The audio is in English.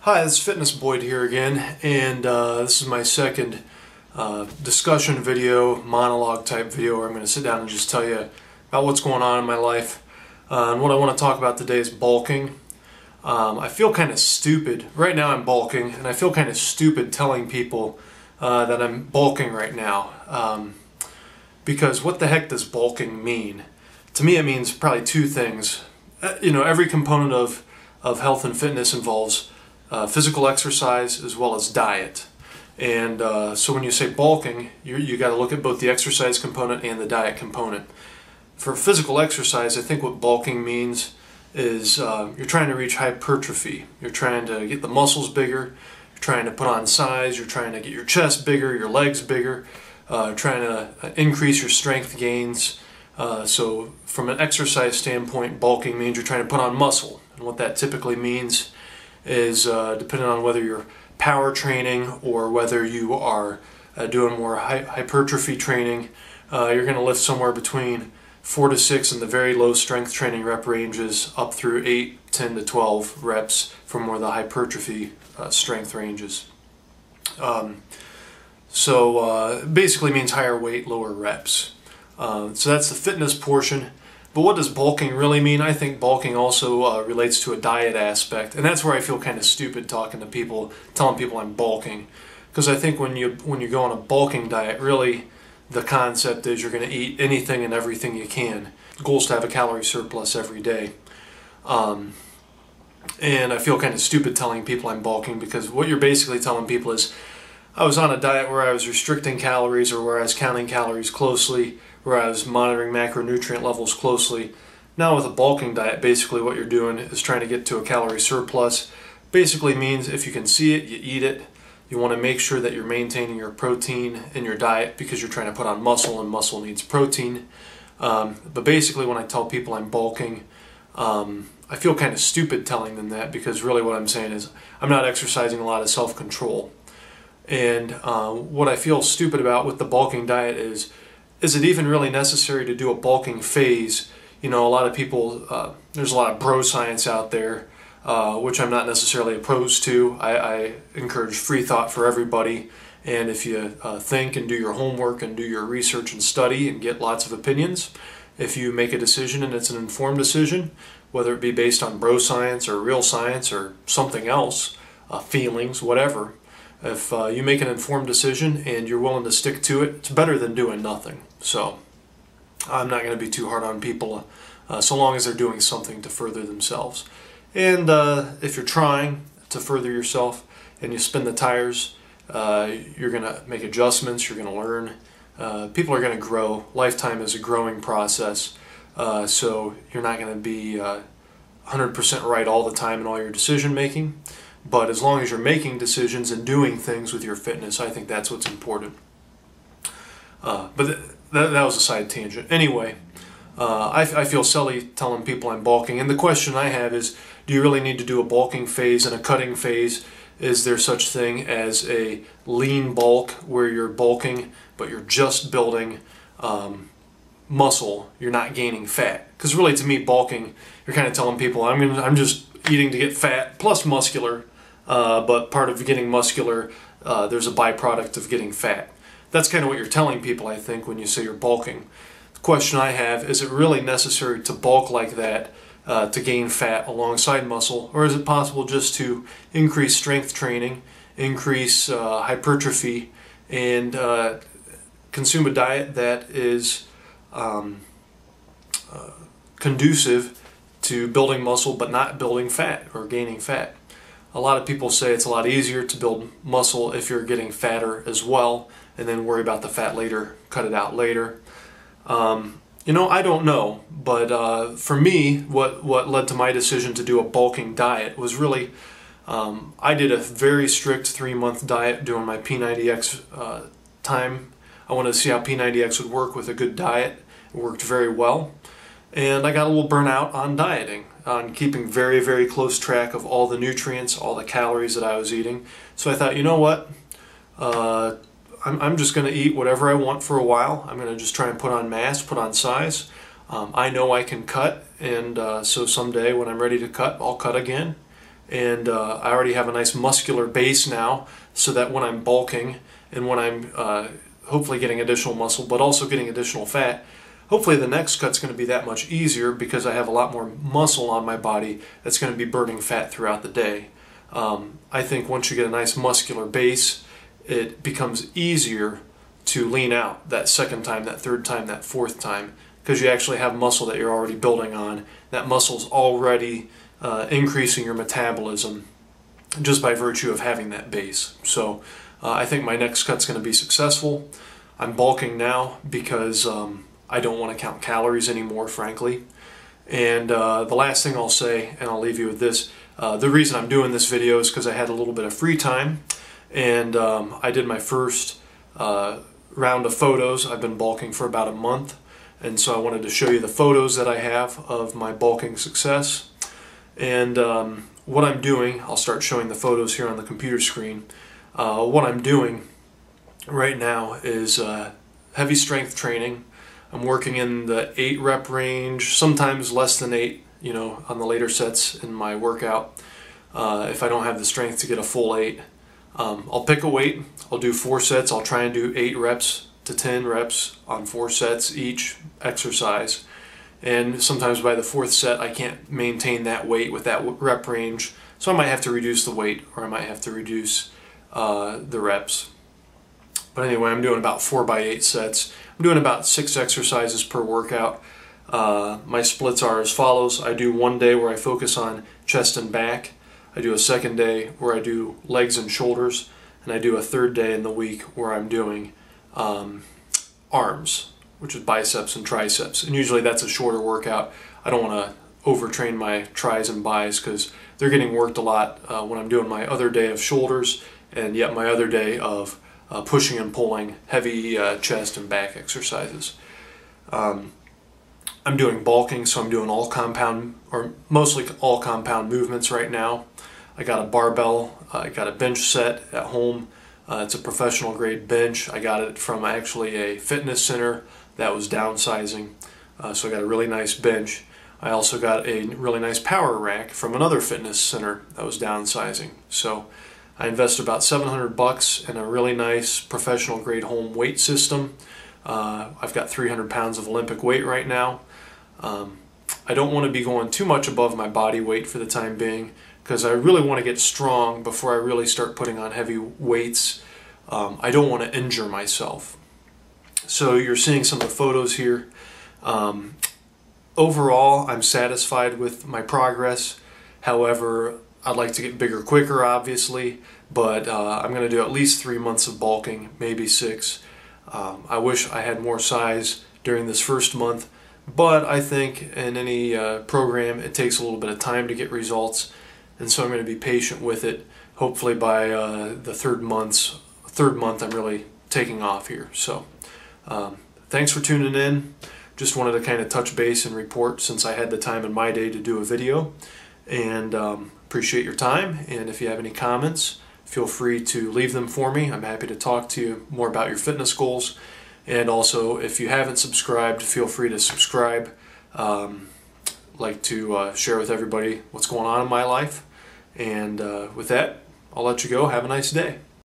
Hi, this is Fitness Boyd here again, and this is my second discussion video, monologue type video, where I'm going to sit down and just tell you about what's going on in my life. And what I want to talk about today is bulking. I feel kind of stupid. Right now I'm bulking, and I feel kind of stupid telling people that I'm bulking right now. Because what the heck does bulking mean? To me it means probably two things. Every component of health and fitness involves physical exercise as well as diet. And so when you say bulking, you got to look at both the exercise component and the diet component. For physical exercise, I think what bulking means is you're trying to reach hypertrophy. You're trying to get the muscles bigger, you're trying to put on size, you're trying to get your chest bigger, your legs bigger, trying to increase your strength gains. So from an exercise standpoint, bulking means you're trying to put on muscle. And what that typically means is, depending on whether you're power training or whether you are doing more hypertrophy training, you're going to lift somewhere between 4 to 6 in the very low strength training rep ranges up through 8, 10 to 12 reps for more of the hypertrophy strength ranges. So basically means higher weight, lower reps. So that's the fitness portion. But what does bulking really mean? I think bulking also relates to a diet aspect, and that's where I feel kind of stupid talking to people, telling people I'm bulking, because I think when you go on a bulking diet, really the concept is you're going to eat anything and everything you can. The goal is to have a calorie surplus every day. And I feel kind of stupid telling people I'm bulking, because what you're basically telling people is, I was on a diet where I was restricting calories, or where I was counting calories closely, where I was monitoring macronutrient levels closely. Now with a bulking diet, basically what you're doing is trying to get to a calorie surplus. Basically means if you can see it, you eat it. You want to make sure that you're maintaining your protein in your diet, because you're trying to put on muscle, and muscle needs protein. But basically when I tell people I'm bulking, I feel kind of stupid telling them that, because really what I'm saying is I'm not exercising a lot of self-control. And what I feel stupid about with the bulking diet is it even really necessary to do a bulking phase? A lot of people, there's a lot of broscience out there, which I'm not necessarily opposed to. I encourage free thought for everybody, and if you think and do your homework and do your research and study and get lots of opinions, if you make a decision and it's an informed decision, whether it be based on broscience or real science or something else, feelings, whatever, if you make an informed decision and you're willing to stick to it, it's better than doing nothing. So I'm not going to be too hard on people so long as they're doing something to further themselves. And if you're trying to further yourself and you spin the tires, you're going to make adjustments, you're going to learn. People are going to grow. Lifetime is a growing process, so you're not going to be 100% right all the time in all your decision making. But as long as you're making decisions and doing things with your fitness, I think that's what's important. But that was a side tangent. Anyway, I feel silly telling people I'm bulking. And the question I have is, do you really need to do a bulking phase and a cutting phase? Is there such thing as a lean bulk where you're bulking but you're just building muscle, you're not gaining fat? Because really, to me, bulking, you're kind of telling people I'm just eating to get fat plus muscular, but part of getting muscular, there's a byproduct of getting fat. That's kind of what you're telling people, I think, when you say you're bulking. The question I have, is it really necessary to bulk like that to gain fat alongside muscle, or is it possible just to increase strength training, increase hypertrophy, and consume a diet that is conducive to building muscle but not building fat or gaining fat? A lot of people say it's a lot easier to build muscle if you're getting fatter as well, and then worry about the fat later, cut it out later. I don't know, but for me, what led to my decision to do a bulking diet was really, I did a very strict 3-month diet doing my P90X time. I wanted to see how P90X would work with a good diet. It worked very well. And I got a little burnout on dieting, on keeping very, very close track of all the nutrients, all the calories that I was eating. So I thought, you know what, I'm just going to eat whatever I want for a while. I'm going to just try and put on mass, put on size. I know I can cut, and so someday when I'm ready to cut, I'll cut again. and I already have a nice muscular base now, so that when I'm bulking and when I'm hopefully getting additional muscle but also getting additional fat, hopefully the next cut's going to be that much easier because I have a lot more muscle on my body that's going to be burning fat throughout the day. I think once you get a nice muscular base, it becomes easier to lean out that second time, that third time, that fourth time, because you actually have muscle that you're already building on. That muscle's already increasing your metabolism just by virtue of having that base. So I think my next cut's going to be successful. I'm bulking now because I don't want to count calories anymore, frankly. And the last thing I'll say, and I'll leave you with this, the reason I'm doing this video is because I had a little bit of free time, and I did my first round of photos. I've been bulking for about a month, and so I wanted to show you the photos that I have of my bulking success. And what I'm doing, I'll start showing the photos here on the computer screen. What I'm doing right now is heavy strength training. I'm working in the 8 rep range, sometimes less than 8, you know, on the later sets in my workout. If I don't have the strength to get a full 8, I'll pick a weight. I'll do 4 sets. I'll try and do 8 reps to 10 reps on 4 sets each exercise. And sometimes by the 4th set I can't maintain that weight with that rep range, so I might have to reduce the weight, or I might have to reduce the reps. But anyway, I'm doing about 4 by 8 sets. I'm doing about 6 exercises per workout. My splits are as follows. I do one day where I focus on chest and back. I do a second day where I do legs and shoulders. And I do a third day in the week where I'm doing arms, which is biceps and triceps. And usually that's a shorter workout. I don't want to overtrain my tris and bis because they're getting worked a lot when I'm doing my other day of shoulders, and yet my other day of pushing and pulling heavy chest and back exercises. I'm doing bulking, so I'm doing all compound, or mostly all compound movements right now. I got a barbell, I got a bench set at home. It's a professional grade bench. I got it from actually a fitness center that was downsizing, so I got a really nice bench. I also got a really nice power rack from another fitness center that was downsizing. So I invested about $700 in a really nice professional grade home weight system. I've got 300 pounds of Olympic weight right now. I don't want to be going too much above my body weight for the time being, because I really want to get strong before I really start putting on heavy weights. I don't want to injure myself. So you're seeing some of the photos here. Overall, I'm satisfied with my progress. However, I'd like to get bigger quicker, obviously, but I'm going to do at least 3 months of bulking, maybe 6. I wish I had more size during this first month, but I think in any program it takes a little bit of time to get results, and so I'm going to be patient with it. Hopefully by the third month I'm really taking off here. So thanks for tuning in. Just wanted to kind of touch base and report since I had the time in my day to do a video, and appreciate your time. And if you have any comments, feel free to leave them for me. I'm happy to talk to you more about your fitness goals. And also, if you haven't subscribed, feel free to subscribe. Like to share with everybody what's going on in my life. And with that, I'll let you go. Have a nice day.